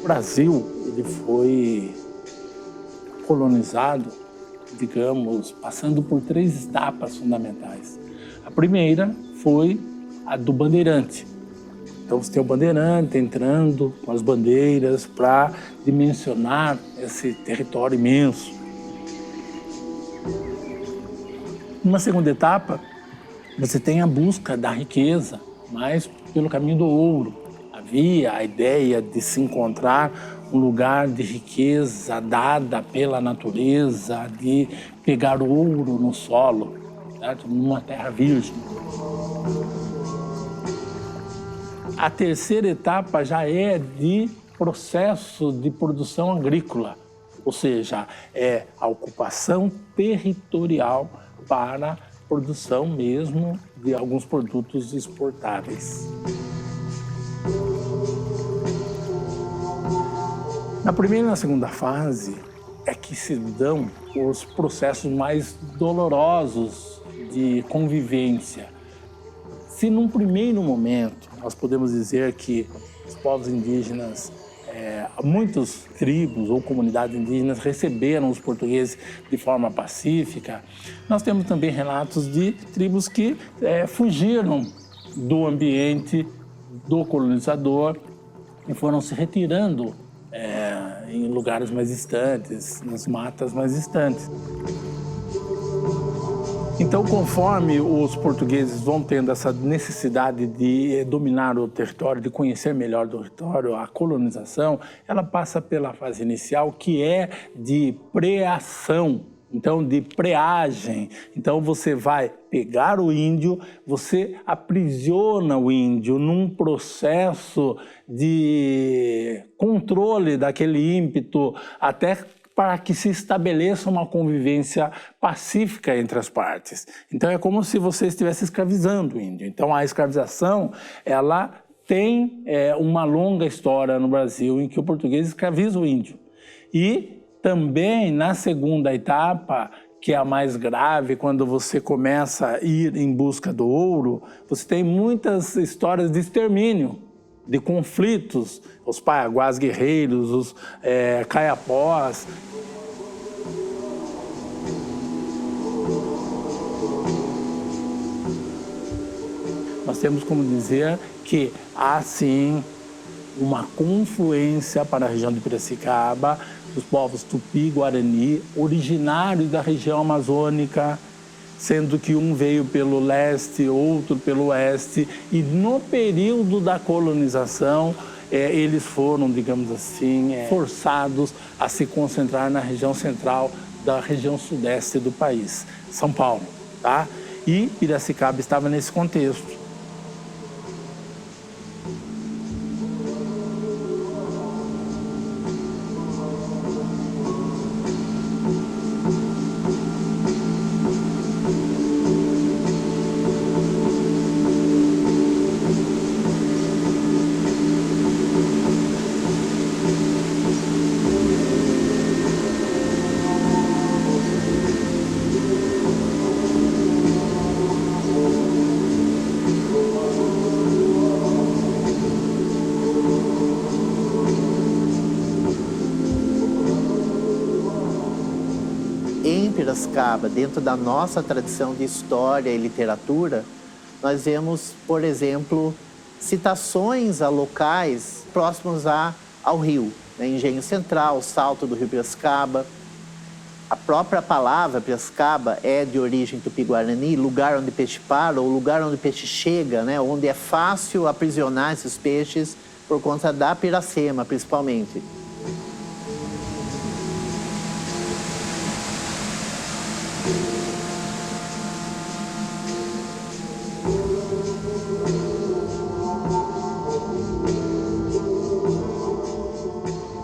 O Brasil, ele foi colonizado, digamos, passando por 3 etapas fundamentais. A primeira foi a do bandeirante. Então você tem o bandeirante entrando com as bandeiras para dimensionar esse território imenso. Numa segunda etapa, você tem a busca da riqueza, mas pelo caminho do ouro. Havia a ideia de se encontrar um lugar de riqueza dada pela natureza, de pegar ouro no solo, certo? Numa terra virgem. A terceira etapa já é de processo de produção agrícola, ou seja, é a ocupação territorial para a produção mesmo de alguns produtos exportáveis. Na primeira e na segunda fase é que se dão os processos mais dolorosos de convivência. Se num primeiro momento nós podemos dizer que os povos indígenas, muitas tribos ou comunidades indígenas receberam os portugueses de forma pacífica, nós temos também relatos de tribos que fugiram do ambiente do colonizador e foram se retirando em lugares mais distantes, nas matas mais distantes. Então, conforme os portugueses vão tendo essa necessidade de dominar o território, de conhecer melhor o território, a colonização, ela passa pela fase inicial, que é de preação, então de preagem. Então você vai pegar o índio, você aprisiona o índio num processo de controle daquele ímpeto até para que se estabeleça uma convivência pacífica entre as partes. Então é como se você estivesse escravizando o índio. Então a escravização, ela tem uma longa história no Brasil em que o português escraviza o índio. E também na segunda etapa, que é a mais grave, quando você começa a ir em busca do ouro, você tem muitas histórias de extermínio, de conflitos, os paiaguás guerreiros, os caiapós. Nós temos como dizer que há sim uma confluência para a região de Piracicaba dos povos Tupi-Guarani, originários da região amazônica, sendo que um veio pelo leste, outro pelo oeste, e no período da colonização, eles foram, digamos assim, forçados a se concentrar na região central da região sudeste do país, São Paulo, tá? E Piracicaba estava nesse contexto. Em Piracicaba, dentro da nossa tradição de história e literatura, nós vemos, por exemplo, citações a locais próximos ao rio, né? Engenho Central, Salto do Rio Piracicaba. A própria palavra Piracicaba é de origem tupi-guarani, lugar onde peixe para, ou lugar onde peixe chega, né? Onde é fácil aprisionar esses peixes por conta da piracema, principalmente.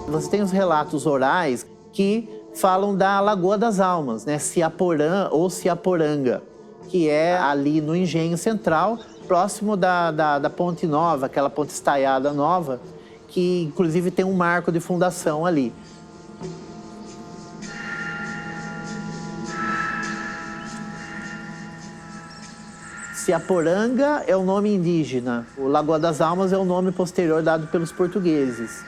Você tem os relatos orais que falam da Lagoa das Almas, né? Ciaporã ou Ciaporanga, que é ali no Engenho Central, próximo da Ponte Nova, aquela ponte estaiada nova, que inclusive tem um marco de fundação ali. Ciaporanga é o nome indígena, o Lagoa das Almas é o nome posterior dado pelos portugueses.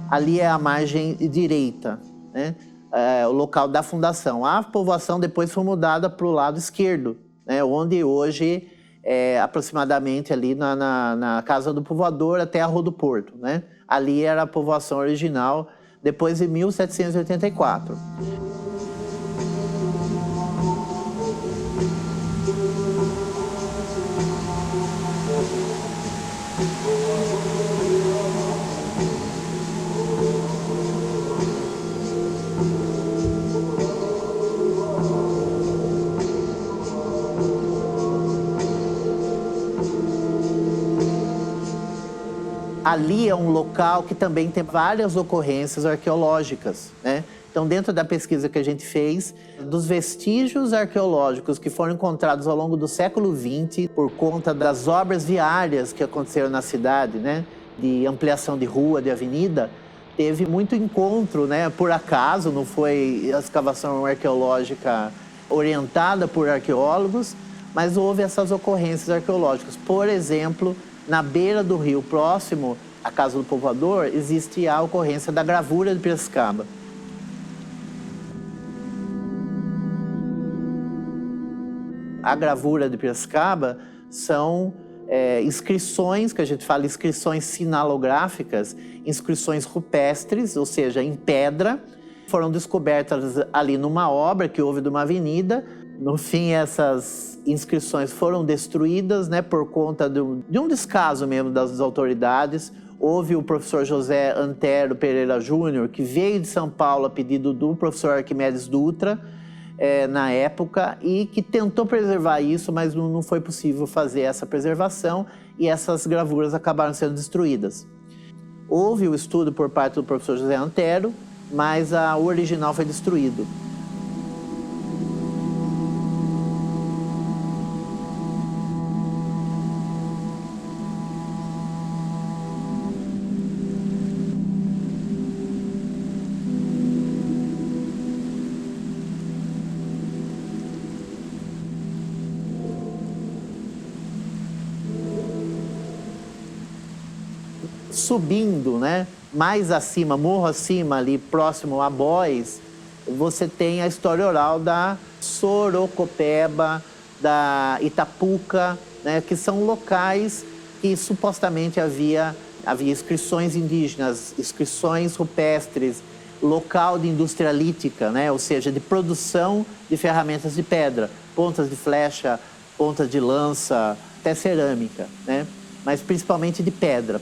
Ali é a margem direita, né? O local da fundação. A povoação depois foi mudada para o lado esquerdo, né? Onde hoje é aproximadamente ali na Casa do Povoador até a Rua do Porto, né? Ali era a povoação original, depois de 1784. Ali é um local que também tem várias ocorrências arqueológicas, né? Então, dentro da pesquisa que a gente fez, dos vestígios arqueológicos que foram encontrados ao longo do século XX, por conta das obras viárias que aconteceram na cidade, né? De ampliação de rua, de avenida, teve muito encontro, né? Por acaso, não foi a escavação arqueológica orientada por arqueólogos, mas houve essas ocorrências arqueológicas. Por exemplo, na beira do rio, próximo à Casa do Povoador, existe a ocorrência da gravura de Piracicaba. A gravura de Piracicaba são inscrições, que a gente fala inscrições sinalográficas, inscrições rupestres, ou seja, em pedra, foram descobertas ali numa obra que houve de uma avenida. No fim, essas inscrições foram destruídas, né, por conta de um descaso mesmo das autoridades. Houve o professor José Antero Pereira Júnior, que veio de São Paulo a pedido do professor Arquimedes Dutra, na época, e que tentou preservar isso, mas não foi possível fazer essa preservação e essas gravuras acabaram sendo destruídas. Houve o estudo por parte do professor José Antero, mas o original foi destruído. Subindo, né, mais acima, morro acima, ali próximo a Bois, você tem a história oral da Sorocopeba, da Itapuca, né, que são locais que supostamente havia inscrições indígenas, inscrições rupestres, local de indústria lítica, né, ou seja, de produção de ferramentas de pedra, pontas de flecha, pontas de lança, até cerâmica, né, mas principalmente de pedra.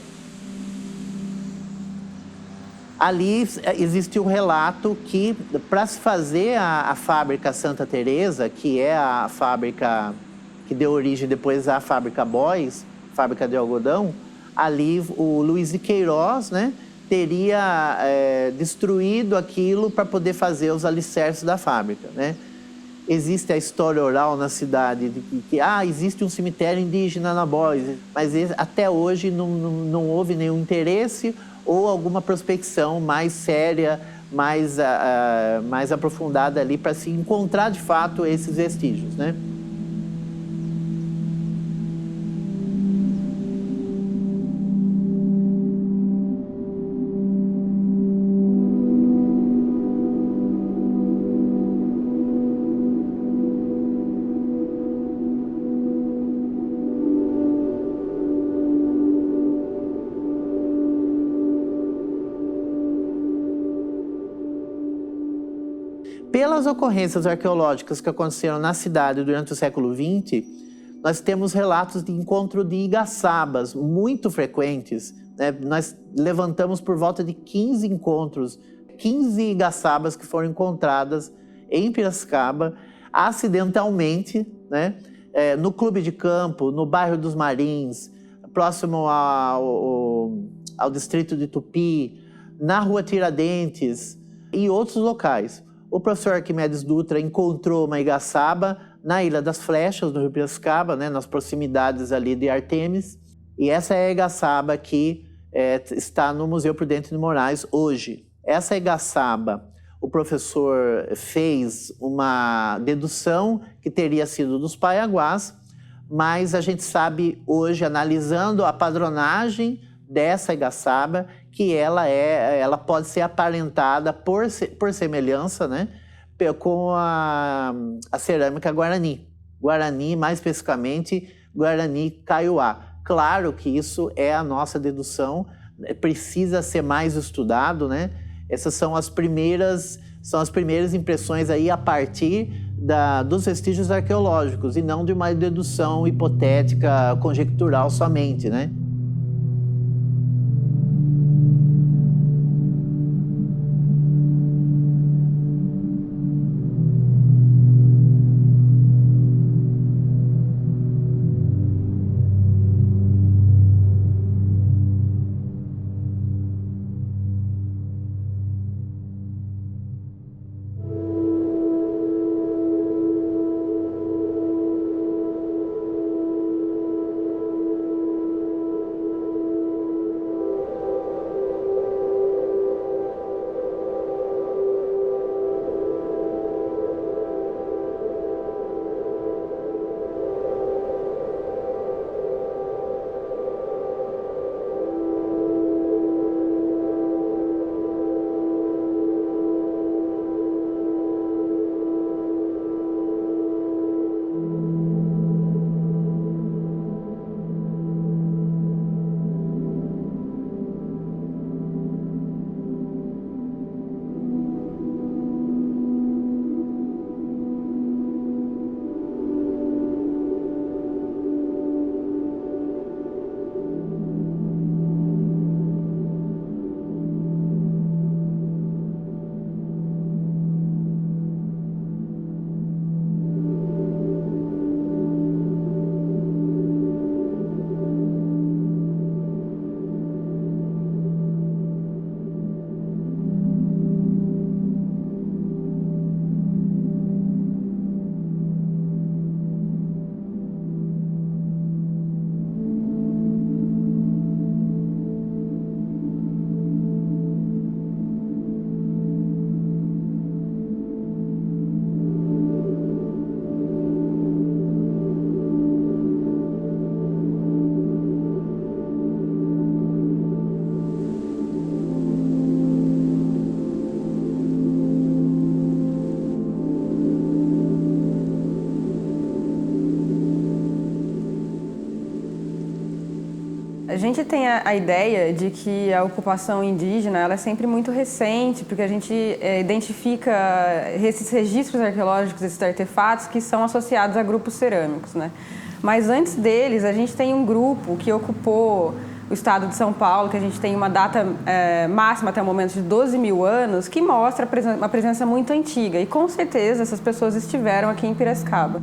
Ali existe um relato que, para se fazer a fábrica Santa Teresa, que é a fábrica que deu origem depois à fábrica Bois, fábrica de algodão, ali o Luiz de Queiroz, né, teria destruído aquilo para poder fazer os alicerces da fábrica, né? Existe a história oral na cidade de que existe um cemitério indígena na Bois, mas até hoje não houve nenhum interesse ou alguma prospecção mais séria, mais aprofundada ali para se encontrar de fato esses vestígios, né? pelas ocorrências arqueológicas que aconteceram na cidade durante o século XX, nós temos relatos de encontro de igaçabas muito frequentes, né? Nós levantamos por volta de 15 encontros, 15 igaçabas que foram encontradas em Piracicaba, acidentalmente, né? No clube de campo, no bairro dos Marins, próximo ao distrito de Tupi, na rua Tiradentes e outros locais. O professor Arquimedes Dutra encontrou uma igaçaba na Ilha das Flechas, no Rio Piracicaba, né, nas proximidades ali de Artemis. E essa é a igaçaba que está no Museu Prudente de Moraes hoje. Essa igaçaba, o professor fez uma dedução que teria sido dos Paiaguás, mas a gente sabe hoje, analisando a padronagem dessa igaçaba, que ela pode ser aparentada por semelhança, né, com a cerâmica Guarani. Guarani, mais especificamente, Guarani Kaiowá. Claro que isso é a nossa dedução, precisa ser mais estudado, né? Essas são as primeiras impressões aí a partir dos vestígios arqueológicos e não de uma dedução hipotética, conjectural somente, né? A gente tem a ideia de que a ocupação indígena ela é sempre muito recente, porque a gente identifica esses registros arqueológicos, esses artefatos que são associados a grupos cerâmicos, né? Mas antes deles, a gente tem um grupo que ocupou o estado de São Paulo, que a gente tem uma data máxima até o momento de 12 mil anos, que mostra uma presença muito antiga. E com certeza essas pessoas estiveram aqui em Piracicaba.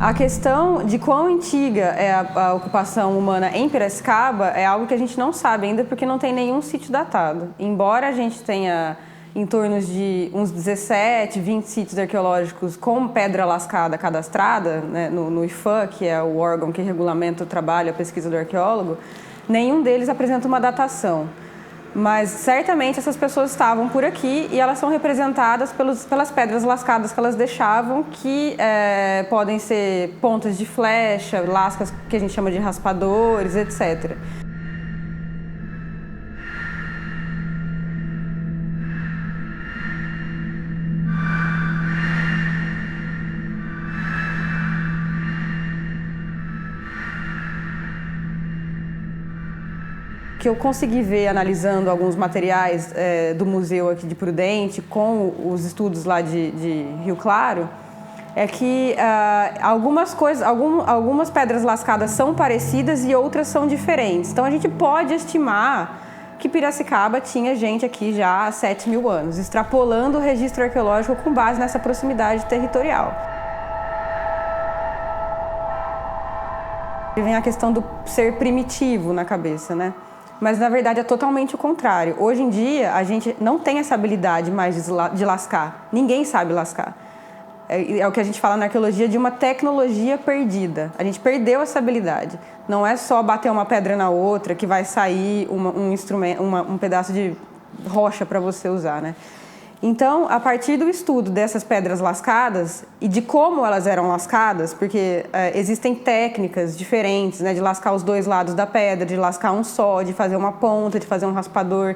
A questão de quão antiga é a ocupação humana em Piracicaba é algo que a gente não sabe ainda porque não tem nenhum sítio datado. Embora a gente tenha em torno de uns 17, 20 sítios arqueológicos com pedra lascada cadastrada, né, no IFAM, que é o órgão que regulamenta o trabalho, a pesquisa do arqueólogo, nenhum deles apresenta uma datação. Mas certamente essas pessoas estavam por aqui e elas são representadas pelas pedras lascadas que elas deixavam, que podem ser pontas de flecha, lascas que a gente chama de raspadores, etc. que eu consegui ver analisando alguns materiais do museu aqui de Prudente, com os estudos lá de Rio Claro, é que algumas pedras lascadas são parecidas e outras são diferentes. Então a gente pode estimar que Piracicaba tinha gente aqui já há 7.000 anos, extrapolando o registro arqueológico com base nessa proximidade territorial. Vem a questão do ser primitivo na cabeça, né? Mas, na verdade, é totalmente o contrário. Hoje em dia, a gente não tem essa habilidade mais de lascar. Ninguém sabe lascar. É o que a gente fala na arqueologia de uma tecnologia perdida. A gente perdeu essa habilidade. Não é só bater uma pedra na outra que vai sair um pedaço de rocha para você usar, né? Então, a partir do estudo dessas pedras lascadas e de como elas eram lascadas, porque existem técnicas diferentes, né, de lascar os dois lados da pedra, de lascar um só, de fazer uma ponta, de fazer um raspador.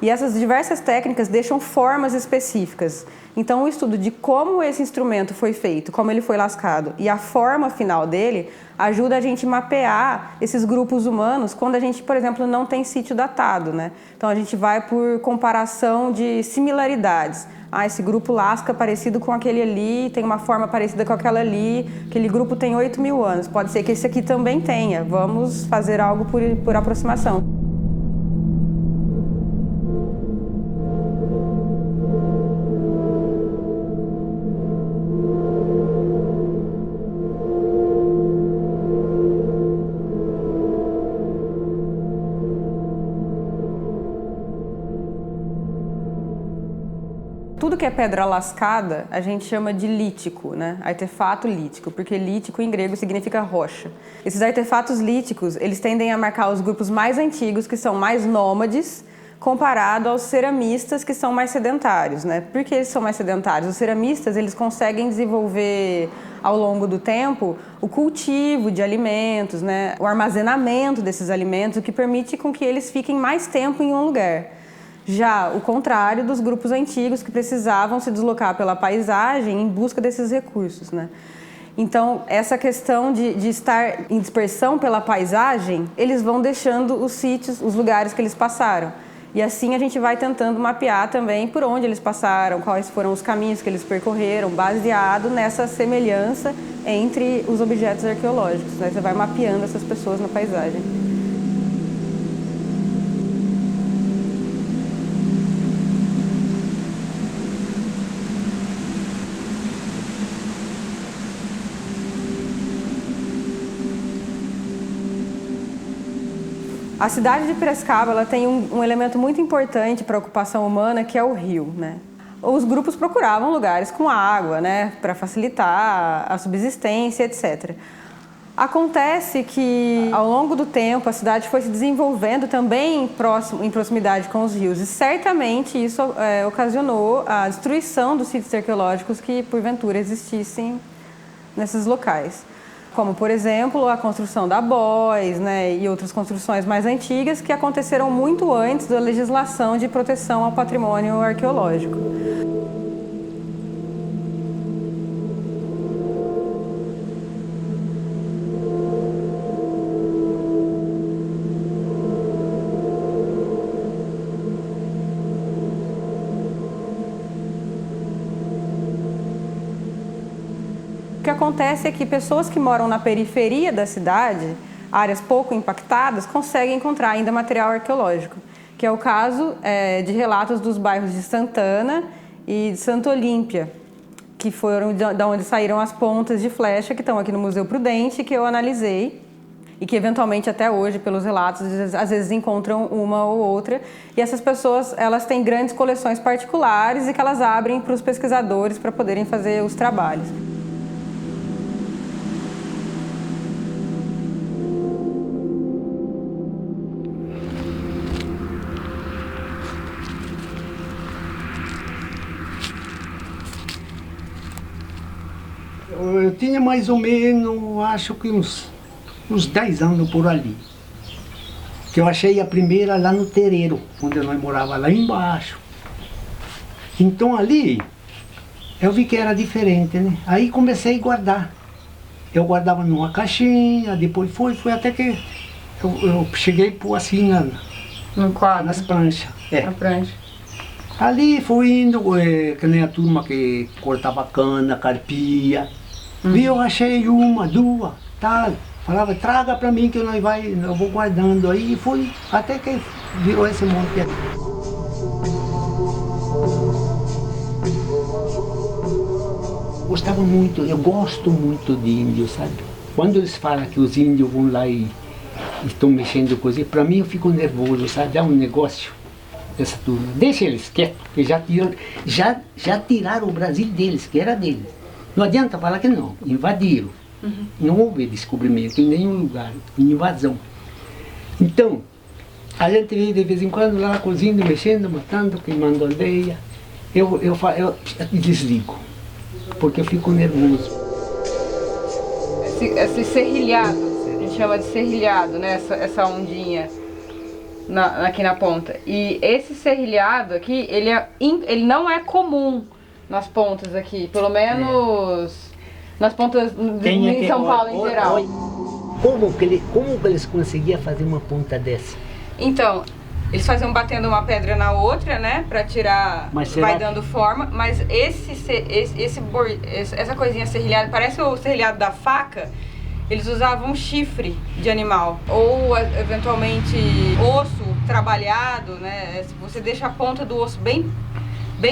E essas diversas técnicas deixam formas específicas. Então, o estudo de como esse instrumento foi feito, como ele foi lascado e a forma final dele ajuda a gente a mapear esses grupos humanos quando a gente, por exemplo, não tem sítio datado, né? Então, a gente vai por comparação de similaridades. Esse grupo lasca parecido com aquele ali, tem uma forma parecida com aquela ali, aquele grupo tem 8.000 anos, pode ser que esse aqui também tenha. Vamos fazer algo por aproximação. Tudo que é pedra lascada, a gente chama de lítico, né? Artefato lítico, porque lítico em grego significa rocha. Esses artefatos líticos, eles tendem a marcar os grupos mais antigos, que são mais nômades, comparado aos ceramistas, que são mais sedentários, né? Por que eles são mais sedentários? Os ceramistas, eles conseguem desenvolver ao longo do tempo o cultivo de alimentos, né? O armazenamento desses alimentos, o que permite com que eles fiquem mais tempo em um lugar. Já o contrário dos grupos antigos que precisavam se deslocar pela paisagem em busca desses recursos, né? Então, essa questão de estar em dispersão pela paisagem, eles vão deixando os sítios, os lugares que eles passaram. E assim a gente vai tentando mapear também por onde eles passaram, quais foram os caminhos que eles percorreram, baseado nessa semelhança entre os objetos arqueológicos, né? Você vai mapeando essas pessoas na paisagem. A cidade de Piracicaba, ela tem um elemento muito importante para a ocupação humana, que é o rio, né? Os grupos procuravam lugares com água, né, para facilitar a subsistência, etc. Acontece que, ao longo do tempo, a cidade foi se desenvolvendo também em proximidade com os rios. E certamente isso ocasionou a destruição dos sítios arqueológicos que, porventura, existissem nesses locais. Como, por exemplo, a construção da Bois, né, e outras construções mais antigas que aconteceram muito antes da legislação de proteção ao patrimônio arqueológico. O que acontece é que pessoas que moram na periferia da cidade, áreas pouco impactadas, conseguem encontrar ainda material arqueológico, que é o caso de relatos dos bairros de Santana e de Santa Olímpia, que foram de onde saíram as pontas de flecha que estão aqui no Museu Prudente, que eu analisei e que eventualmente até hoje, pelos relatos, às vezes encontram uma ou outra. E essas pessoas, elas têm grandes coleções particulares e que elas abrem para os pesquisadores para poderem fazer os trabalhos. Eu tinha mais ou menos, acho que uns 10 anos por ali. Que eu achei a primeira lá no terreiro, onde nós morava lá embaixo. Então ali, eu vi que era diferente, né? Aí comecei a guardar. Eu guardava numa caixinha, depois foi até que eu cheguei por assim No quadro? Nas pranchas. Na prancha. Ali fui indo, que nem a turma que cortava cana, carpia. Eu achei uma, duas, tal. Falava, traga pra mim que eu vou guardando aí. E fui, até que virou esse monte aqui. Gostava muito, eu gosto muito de índio, sabe? Quando eles falam que os índios vão lá e estão mexendo com isso, pra mim eu fico nervoso, sabe? É um negócio, essa turma. Deixa eles quietos, que já tiraram o Brasil deles, que era deles. Não adianta falar que não, invadiram. Não houve descobrimento em nenhum lugar, invasão. Então, a gente vê de vez em quando lá com os índios mexendo, matando, queimando aldeia. Eu desligo, porque eu fico nervoso. Esse serrilhado, a gente chama de serrilhado, né? Essa ondinha aqui na ponta. E esse serrilhado aqui, ele não é comum nas pontas aqui, pelo menos nas pontas em São Paulo em geral. Como que eles conseguiam fazer uma ponta dessa? Então, eles faziam batendo uma pedra na outra, né, pra tirar, vai dando forma, mas essa coisinha serrilhada, parece o serrilhado da faca, eles usavam chifre de animal, ou eventualmente osso trabalhado, né, se você deixa a ponta do osso bem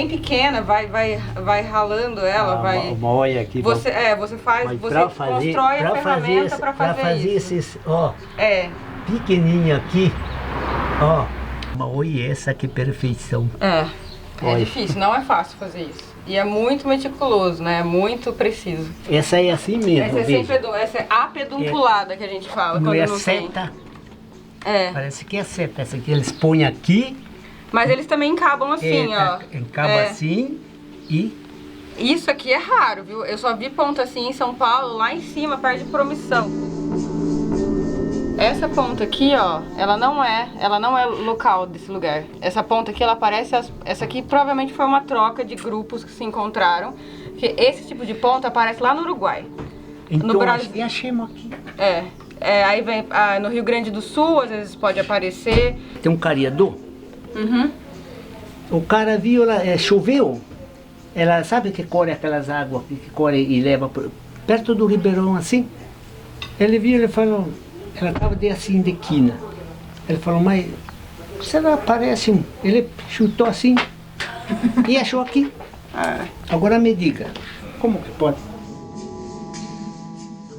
pequena, vai ralando ela, Olha aqui. Você constrói a ferramenta para fazer isso. Esses, ó, pequenininho aqui, ó, olha essa que perfeição. É difícil, não é fácil fazer isso. E é muito meticuloso, né? É muito preciso. Essa é assim mesmo. Essa é a pedunculada que a gente fala. Não quando é não seta? É. Parece que é seta. Essa que eles põem aqui. Mas eles também encabam assim, ó. Encaba assim e... Isso aqui é raro, viu? Eu só vi ponta assim em São Paulo, lá em cima, perto de Promissão. Essa ponta aqui, ó, ela não é local desse lugar. Essa ponta aqui, ela parece... Essa aqui provavelmente foi uma troca de grupos que se encontraram. Porque esse tipo de ponta aparece lá no Uruguai. Então, no Brasil. E achamos aqui. Aí vem no Rio Grande do Sul, às vezes pode aparecer. Tem um cariador. O cara viu, choveu. Ela sabe que corre aquelas águas que corre e leva perto do ribeirão assim. Ele viu, ele falou, ela estava assim de quina. Ele falou, mas será parece um? Ele chutou assim e achou aqui. Agora me diga, como que pode?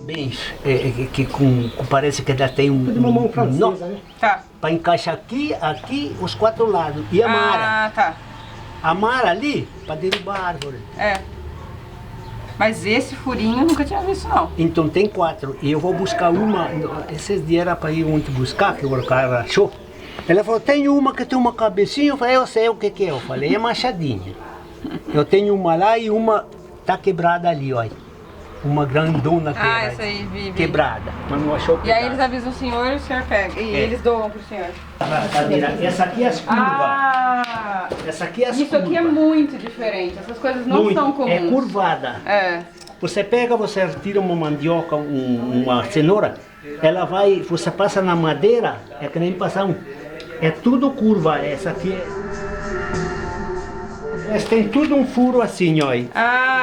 Bem, parece que ela tem uma mão francesa, né? Tá. Para encaixar aqui, os quatro lados. E amara. Tá. Amara ali, para derrubar a árvore. Mas esse furinho eu nunca tinha visto, não. Então tem quatro. E eu vou buscar uma. Esses dias era para ir ontem buscar, que o cara achou. Ela falou, tem uma que tem uma cabecinha. Eu falei, eu sei o que é. Eu falei, é machadinha. Eu tenho uma lá e uma tá quebrada ali, olha. Uma grandona que era essa aí, vi. quebrada. Mas não achou o E aí eles avisam o senhor e o senhor pega. E eles doam pro senhor. Essa aqui é as curvas. Essa aqui é as Isso aqui é muito diferente. Essas coisas não são comuns. É curvada. Você pega, você tira uma mandioca, uma cenoura, ela vai, você passa na madeira, é que nem passar é tudo curva. Essa aqui tem tudo um furo assim, ó.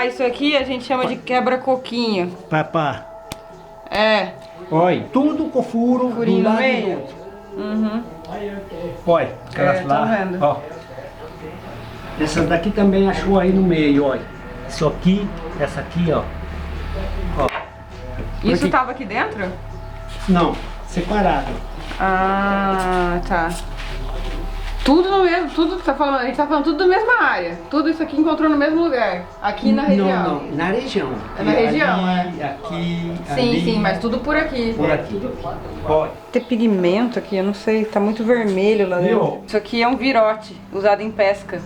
Isso aqui a gente chama de quebra-coquinho. Papá. Olha. Tudo com furo. Furinho do lado no meio? do outro. Olha, aquelas lá. Vendo. Ó. Essas daqui também achou aí no meio, olha. Isso aqui, essa aqui, ó. Isso tava aqui dentro? Não, separado. Tá. Tudo no mesmo, tudo que tá falando, a gente tá falando tudo da mesma área. Tudo isso aqui encontrou no mesmo lugar, aqui na região. Não, na região. É na região, Aqui, Sim, mas tudo por aqui. Por aqui. Ó. Tem pigmento aqui, eu não sei, tá muito vermelho lá dentro. Isso aqui é um virote, usado em pesca.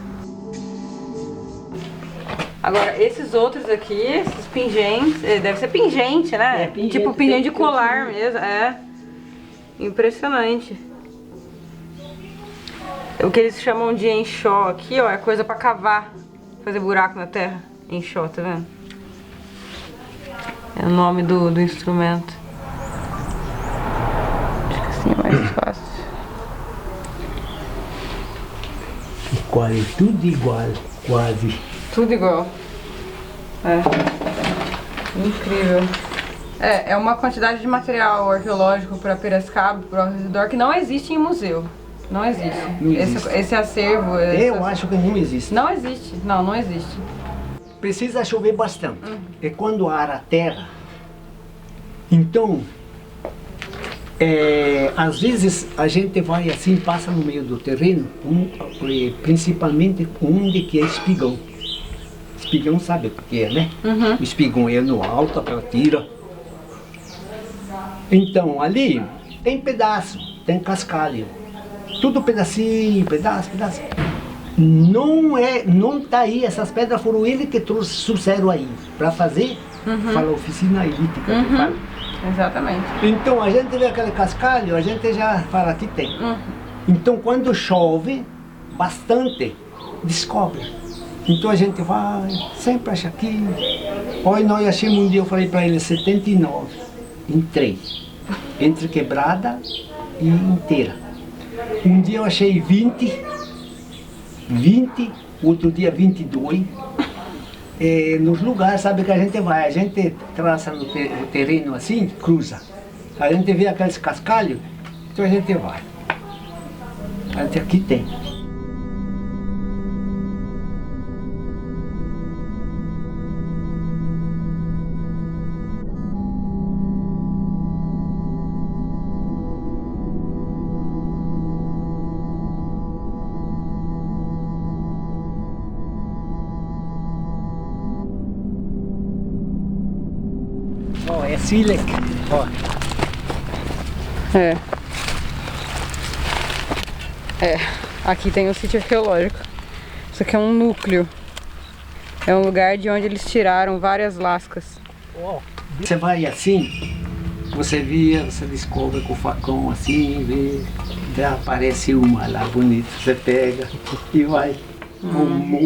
Agora, esses outros aqui, esses pingentes, deve ser pingente, né? Pingente, tipo pingente de colar mesmo, Impressionante. O que eles chamam de enxó aqui, ó, é coisa pra cavar, fazer buraco na terra. Enxó, tá vendo? É o nome do instrumento. Acho que assim é mais fácil. Quase tudo igual, quase. Tudo igual. É. Incrível. É uma quantidade de material arqueológico para Piracicaba, para o redor, que não existe em museu. Não existe. Não existe. Esse acervo... Eu acho que não existe. Não existe. Não existe. Precisa chover bastante. É quando ara a terra. Então, às vezes a gente vai assim, passa no meio do terreno, principalmente onde que é espigão. Espigão sabe o que é, né? O espigão é no alto, aquela tira. Então, ali tem pedaço, tem cascalho. Tudo pedacinho, pedaço. Não tá aí, essas pedras foram ele que trouxeram aí, para fazer, fala oficina elítica que fala. Exatamente. Então a gente vê aquele cascalho, a gente já fala que tem. Então quando chove, bastante, descobre. Então a gente vai, sempre acha aqui. Olha, nós achamos um dia, eu falei para ele, 79, em 3, entre quebrada e inteira. Um dia eu achei 20, outro dia 22. Nos lugares, sabe que a gente vai, a gente traça no terreno assim, cruza. A gente vê aqueles cascalhos, então a gente vai. A gente aqui tem. Ó, é sílex, ó. Aqui tem o sítio arqueológico. Isso aqui é um núcleo. É um lugar de onde eles tiraram várias lascas. Você vai assim, você descobre com o facão assim, vê, já aparece uma lá bonita, você pega e vai.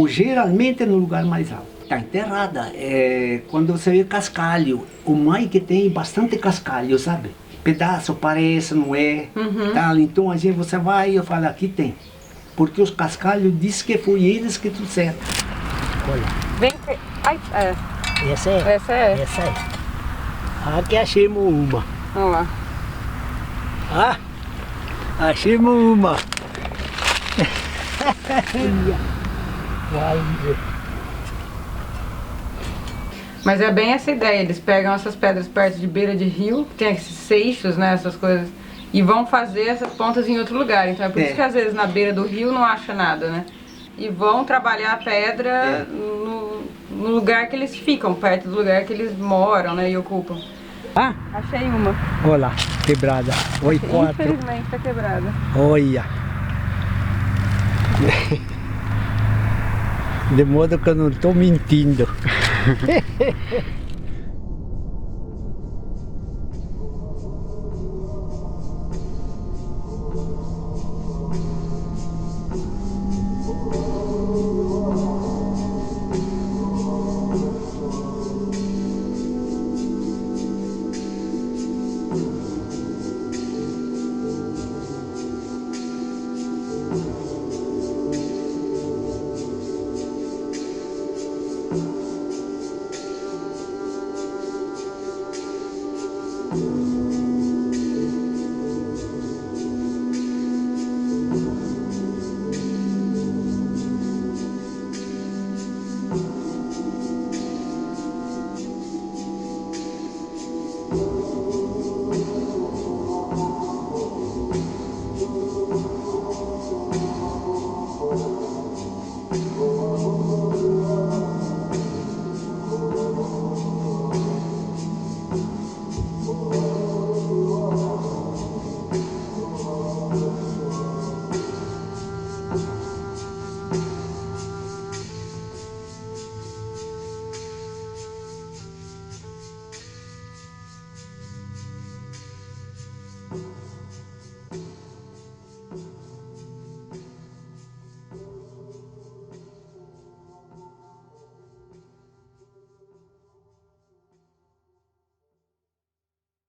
Geralmente no lugar mais alto. Está enterrada. Quando você vê cascalho, o mais que tem bastante cascalho, sabe? Pedaço parece, não é? Tal. Então a gente, você vai e eu falo, aqui tem. Porque os cascalhos dizem que foi eles que trouxeram. Olha. Vem. Ai, Essa é? Essa é. Essa é. Aqui achamos uma. Vamos lá. Ah, achamos uma. Vai ver. Mas é bem essa ideia, eles pegam essas pedras perto de beira de rio, tem esses seixos, né, essas coisas, e vão fazer essas pontas em outro lugar. Então é por isso que às vezes na beira do rio não acha nada, né? E vão trabalhar a pedra no lugar que eles ficam, perto do lugar que eles moram, né, e ocupam. Ah, achei uma. olha lá, quebrada. Oi, 4. Infelizmente tá quebrada. Olha. De modo que eu não estou mentindo.